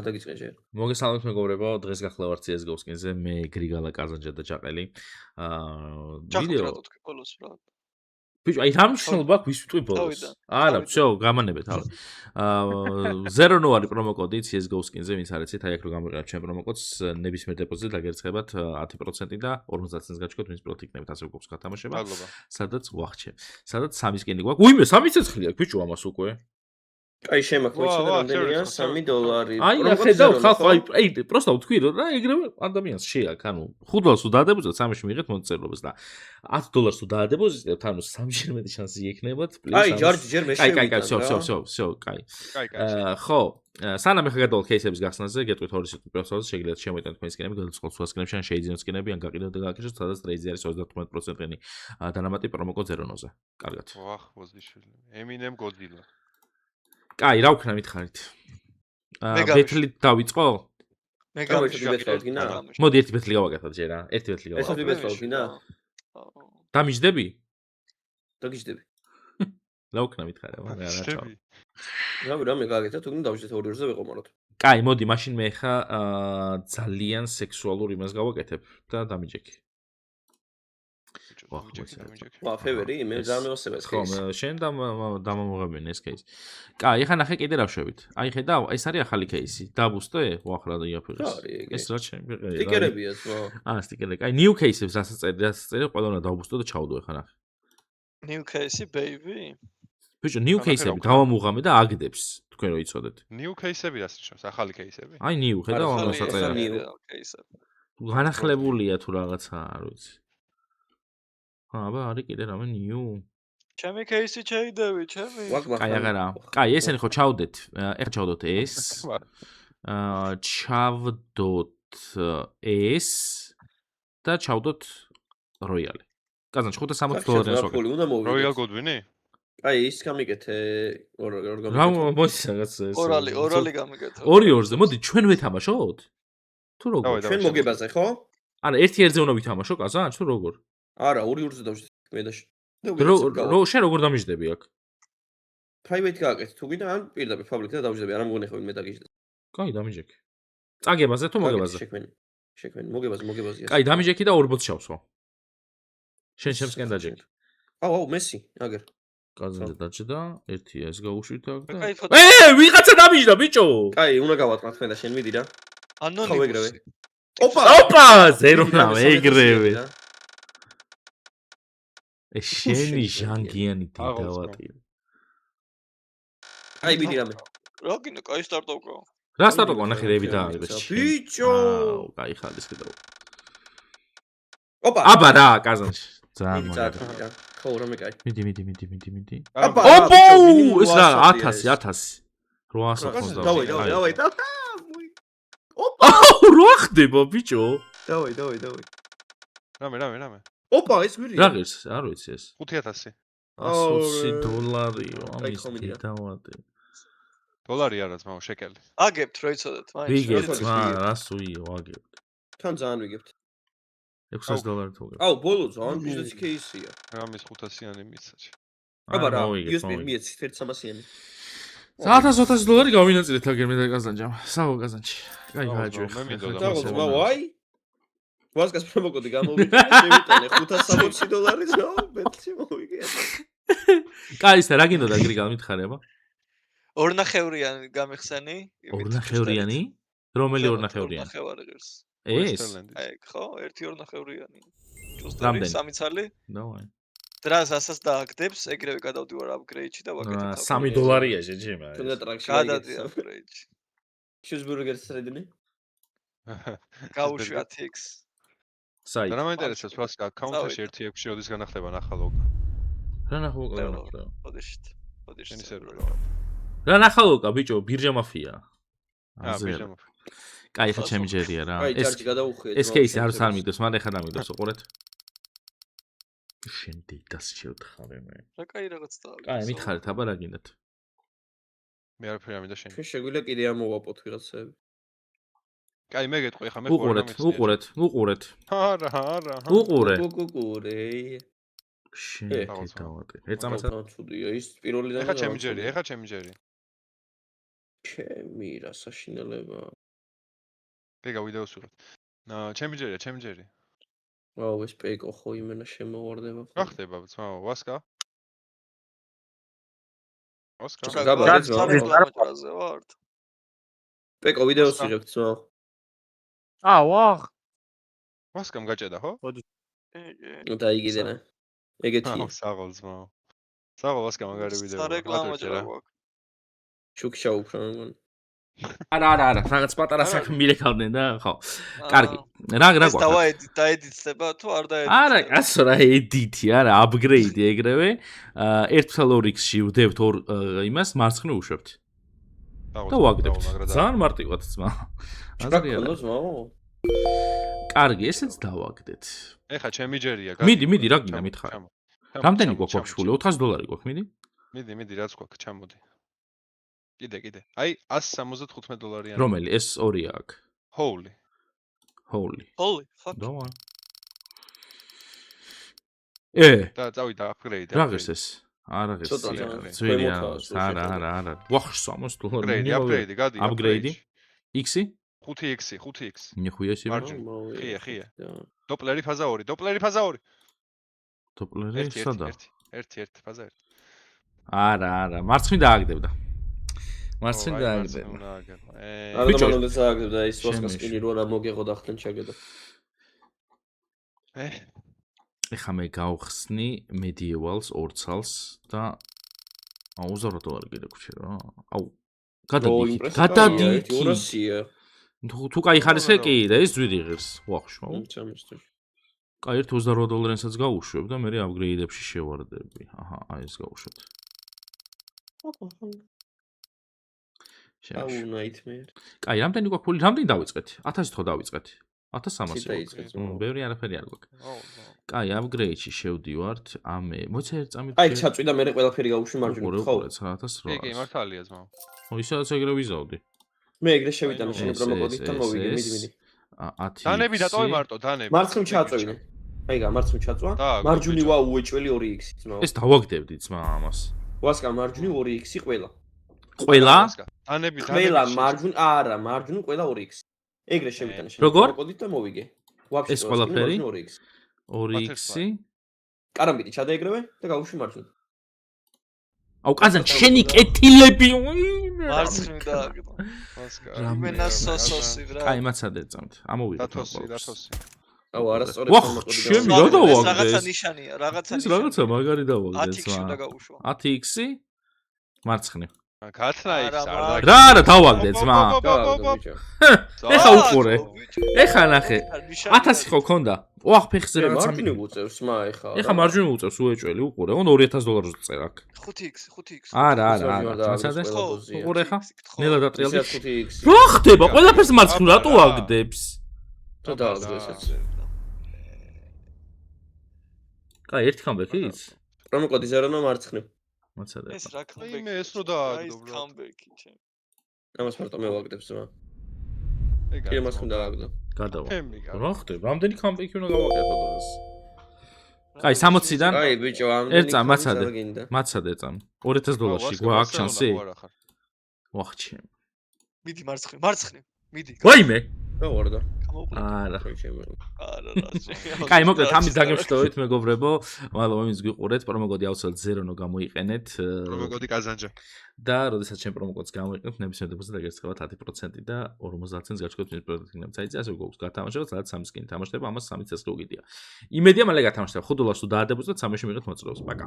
დაგიწყე ჯერ. მოგესალმებით მეგობრებო, დღეს გახლავართ CS:GO-ს კინზე, მე გრიგალა კაზანჯა და ჯაყელი. ვიდეო ჯახუთ რა თქო ბოლოს რა. ბიჭო, აი რამშნობა აქვს ვის ვიტყვი ბოლოს. არა, всё, გამანებეთ თავი. 0 ნოარი პრომოკოდი CS:GO-ს კინზე, ვინც არ ეცით, აი აქ რო გამიყენებთ ჩემ პრომოკოდს, ნებისმიერ დეპოზიტზე დაგერცხებათ 10% და 50 ცენტს გაჩქოთ, ვინც პროთ იქნებით ასე უკვე გათამაშება. სადაც ვახჩე. სადაც 3 სკინი გვაქვს. უიმე, 3 ცეცხლი აქვს ბიჭო ამას უკვე. აი შემოქმეცდა რამდენია $3. აი ახედავ ხალხო, აი პროსტა ვთქვი რა ეგრევე ადამიანს შეაქ, ანუ $5 თუ დაადებოძეთ, 3-ში მიიღეთ მონაწილეობას და $10 თუ დაადებოზიტებთ, ანუ 3-ჯერ მეტი შანსი იქნებათ. აი ჯერ მე შევიდა. всё, კაი. ხო, სანამ ეხა გადავალ кейსების გახსნაზე, გეტყვით 2 სიტყვი პროსტაზე შეგიძლიათ შემოიტანოთ თქვენი სკინები, გადაწყოთ სხვა სკინებში, ან შეიძინოთ სკინები, ან გაყიდოთ და გააკეთოთ, სადაც ტრეიძი არის 35%-იანი დანამატი პრომოკოდ 0-ზე. კარგად. ვახ, ბოზიშვილი. Eminem Godzilla. კაი, რა ვქნა მითხარით? ბეთლით დავიწყო? მე გამიშვა. მოდი ერთი ბეთლი გავაკეთოთ ჯერ რა. ერთი ბეთლი გავაკეთოთ. ერთი ბეთლი გინდა? დამიჯდები? დაგიჯდები. რა ვქნა მითხარი, მე არა ჩავ. რამე გააკეთეთ, თუნდაც დავიჯდეთ 2-2-ზე ვეყომაროთ. კაი, მოდი, მაშინ მე ხა ძალიან სექსუალურ იმას გავაკეთებ და დამიჯექი. ვა, ფევერი, მე დამეოსება ეს ხო, შენ დამამოღებინე ეს кейსი. კაი, ეხა ნახე კიდე რა ვშვებით. აი ხედავ, ეს არის ახალი кейსი. დაბუსტე, ვახ რა იაფერეს. ეს რა ჩემი ყერია. სტიკერებია ხო? სტიკერები. კაი, new кейსებს რასაც წერია, ყველა უნდა დავბუსტო და ჩავდო ეხა ნახე. new case baby. ბიჭო, new кейსები დავამუღამე და აგდებს, თქვენ რო იცოდეთ. new кейსები რას ნიშნავს? ახალი кейსები? აი new, ხედავ ამას აწერა. кейსები. განახლებულია თუ რაღაცა, არ ვიცი. აბა, არის კიდე რამე new. ჩემი кейსი ჩაიდევი, ჩემი. კაი, აღარა. კაი, ესენი ხო ჩავდეთ. ეხა ჩავდოთ ეს. ჩავდოთ ეს და ჩავდოთ როიალი. კაზანჩ $560-ს ვაკეთებ. Royal Godwin-ი? აი, ის გამიკეთე ორ გამიკეთე. რა მოიცა რაღაც ეს. ორალი გამიკეთე. 2-2-ზე, მოდი ჩვენ ვეთამაშოთ? თუ როგორ? ჩვენ მოგებაზე, ხო? არა, 1-1-ზე უნდა ვითამაშო, კაზანჩ, თუ როგორ? არა, 2-2-ზე დავждეთ მე და შენ როგორ დამიჯდები აქ? private გააკეთე, თუ გინდა ან პირდაპირ public-ზე დავждები, არა მგონიხები მე დაგიჯდეთ. კაი, დამიჯექი. წაგებაზე თუ მოგებაზე? შექმენი, მოგებაზე. კაი, დამიჯექი და 2 ბოთს ჩავსვა. შენ შემსკენ დაჯექი. აუ, მესი, აგერ. კაზანზე დაჭდა, ერთი ეს გაუშვით აქ და კაი, ვიღაცა დამიჯდა, ბიჭო. კაი, უნდა გავატყნათ მე და შენ მიდი რა. ანონიმუსი. ოპა, ზერონა ეგრევე. ეს შენი ჟანგიანი დიდავატი. აი, მიდი რამე. რა გინდა, კაი სტარტოვკო. რა სტარტოვკო, ნახე რები დააიღეს. ბიჭო. კაი ხალხის კიდევ. ოპა. აბა რა, კაზანში. ძალიან მოგა. ხო, რამე კაი. მიდი. აბა, ეს რა 1000. 890. დავაი. ოპა, რა ხდება, ბიჭო? დავაი. რამე. ოპა, ეს გვირია. რა ღირს, არ ვიცი ეს. 5000. $100-იო, ამის დიდავატი. დოლარი არა, ძმაო, შეკელი. აგებთ რო იცოდეთ, მაინც. ვიგებთ, რასუიო, აგებთ. თან ძალიან ვიგებთ. $600 თუ. აუ, ბოლო ძალიან ბიზნესი кейსია. რამის 500-იანი მისცაჩი. აბა რა, USB მიეცით 1300-იანი. $1000 გავინაწილეთ აგერ მე და კაზანჯამ. საო კაზანჯი. კაი, გააჭვე. მე მინდოდა. ძმაო, აი. ვასკას პრომოკოდი გამოვიდა, შევიტანე $560, ძმაო, ბეთლში მოვიგე. კაი, ის რა გინდოდა გრიგალ მითხარი აბა? ორნახევრიანი გამიხსენი? ორნახევრიანი? რომელი ორნახევრიანი? ნახევარი ღირს. ეს? აი, ხო, ერთი ორნახევრიანი. ჭუსტარი, სამი ცალი? დავაი. დრას ასას დააგდებს, ეგრევე გადავდივარ upgrade-ში და ვაკეთებ. $3-ია შეჯიმა. თუნდაც ტრაქში გადადი upgrade-ში. cheeseburger-ს ხედინი? გაუშვა TX. საი. რა მაინტერესებს ვასკა აკაუნტში 1-6 ოდის განახლება ნახალოკა. რა ნახალოკა? ოდეშ. შენი სერვერი. რა ნახალოკა, ბიჭო, ბირჟა მაფია. ბირჟა მაფია. კაი, ხა ჩემი ჯერია რა. აი, ჯარჯი გადაუხვიეთ. ეს кейსი არ მიდოს, მაგრამ ეხა დამიდოს, უყურეთ. შენ დედას შევთხარე მე. რა კაი რაღაც და. კაი, მითხარით, აბა რა გინდათ? მე არაფერი არ მინდა შენ. ჩვენ შეგვიძლია კიდე ამოვაპოთ ვიღაცები. კაი, მე გეტყვი ხა მე უყურეთ. არა. უყურე. შენ დავატე. ეწამაცა. ცუდია ის პირველიდან. ეხა ჩემი ჯერი. ჩემი რა საშინელება. პეგა ვიდეო სურათ. ჩემი ჯერი. ვაუ, ეს პეკო ხო იმენა შემოვარდება. რა ხდება, ძმაო, ვასკა? რეკლამაზე ვარ. პეკო ვიდეოს იღებთ ძმაო. ვაღ. ვასკამ გაჭედა, ხო? დაიგიდენა. ეგეთია. საღოლ ძმაო. საღოლ ვასკა მაგარი ვიდეო. სარეკლამო ჯერა გვაქვს. შუქშა უფრო მგონი. არა, რაღაც პატარა საქმე მირეკავდნენ და ხო. კარგი. რა ეს გვაქვს? დაედიტება თუ არ დაედიტება? არა, კაცო რა ედიტი, არა, აპგრეიდი ეგრევე. 1.2x-ში ვდებთ ორ იმას, მარცხნივ უშვებთ. და ვაგდებთ. ძალიან მარტივად ძმა. აზრია. კარგი, ესეც დავაგდეთ. ეხა ჩემი ჯერია, მიდი, რა გინდა მითხარ? რამდენი გვაქვს ვაფშე? $400 გვაქვს, მიდი. მიდი, რაც გვაქვს, ჩამოდი. კიდე. აი, $175-იანი. რომელი? ეს ორია აქ. Holy. Fuck. დავა. და წავიდა upgrade. რა ღირს ეს? არა ღირს. ძველი არა. ვახ $60. Upgrade, გადი. Upgrade. X-ი? 5x. ნიხუია ეს იმაჯი. ხია. დოპლერი ფაზა 2. დოპლერი სადა? 1 ფაზა 1. არა, მარცხნივ დააგდებდა. მარცხნივ დააგდებდა. არა, მომდეც დააგდებდა ის ვასკას კინი რო რა მოგეღო და ხთან ჩაგედა. ეხა მე გავხსნი medieval-ს, ორცალს და $200 კიდე გვჭირ რა. აუ. გადადი. 200-ია. თუ კაი ხარისხე კი და ეს ძვირი ღირს. ვახშო. კაი $200-საც გავუშვებ და მე upgrade-ებში შევარდები. აჰა, აი ეს გავუშვებ. აუ nightmare. კაი, რამდენი გვაქვს ფული? რამდენი დავიწყეთ? 1000 ხო დავიწყეთ? 1300. ბევრი არაფერი არ გვაქვს. კაი, upgrade-ში შევდივართ. მოიცა ერთ წამით. აი, ჩაწვიდა მე ყველაფერი გავუშვი მარჯვნივ, ხო? 1800. კი, მართალია ძმაო. ისაც ეგრე ვიზავდი. მე ეგრე შევიტანე შენ პრომოკოდით და მოვიგე, მიდი. 10. დანები დატოვე მარტო, დანები. მარცხნივ ჩაწვინე. აი, მარცხნივ ჩაწვა. მარჯვნივ უეჭველი 2x, ძმაო. ეს დავაგდებდი ძმა ამას. ვასკა მარჯვნივ 2x ყველა. ყველა? დანები. ყველა მარჯვნივ, არა, მარჯვნივ ყველა 2x. ეგრე შევიტანე შენ პრომოკოდით და მოვიგე. ვაფშე ეს ყველაფერი 2x. 2x-ი. კარამბიტი ჩადაეგრევე და გავუშვი მარჯვნივ. აუ კაზან შენი კეთილები მარცხნივ დააგდო. ვასკა. იმენა სოსოსი რა. კაი, მაცადე წამთ. ამოვიდეთ. დათოსი. აუ არასწორი პრომოკოდი. ჩემი რა დავაგდე? რაღაცა ნიშანია, ეს რაღაცა მაგარი დავაგდე 10x უნდა გაუშვა. 10x-ი მარცხნივ. გათნაიქს არ რა დავაგდე ძმა? ეხა უყურე. ეხა ნახე. 1000 ხო ქონდა? ვახ ფეხზე რაღაცა. მარჯვნივ უწევს მა ეხა. ეხა მარჯვნივ უწევს უეჭველი უყურე. ოღონდ $2000 წერ აქ. 5x. არა. მაცადე. უყურე ხა? ნელა დატრიალდი. 5x. რა ხდება? ყველაფერს მარცხნივ რატო აგდებს? და დააგდო ესეც. კაი, ერთი comeback-იც? პრომოკოდი 0 მარცხნივ. მაცადე. ეს რა comeback? იმე ეს რო დააგდო ბრატ. comeback-ი ჩემ. ამას მარტო მე ვაგდებს რა. კი, მას უნდა დააგდო. გადავა. ჩემი რა ხდება? რამდენი comeback-ი უნდა გავაკეთო დღეს? კაი, 60-დან. აი, ბიჭო, ამდენი. ერთ წამ მაცადე წამ. $2000-ში გვაქვს შანსი? ვახჩი. მიდი მარცხნივ. მიდი. ვაიმე. რა ვარდა? არა. არა. კაი, მოკლედ ამის დაგემშვიდობით მეგობრებო, მადლობა იმის გიყურეთ, პრომოკოდი აუცილებლად 0 გამოიყენეთ. პრომოკოდი კაზანჯა. და როდესაც ჩემ პრომოკოდს გამოიყენებთ, ნებისმიერ დეპოზიტზე დაგერცხებათ 10% და 50 ცენტს გაჩქაროთ მის პროდუქტის გინებთ საიტზე, ასე გვაქვს გათამაშებთ, სადაც 3 სკინი თამაშდება, ამას 3 წესრიგია. იმედია მალე გათამაშდება. $5 თუ დაადებოს და 3-ში მიღეთ მოწრეობას. პაკა.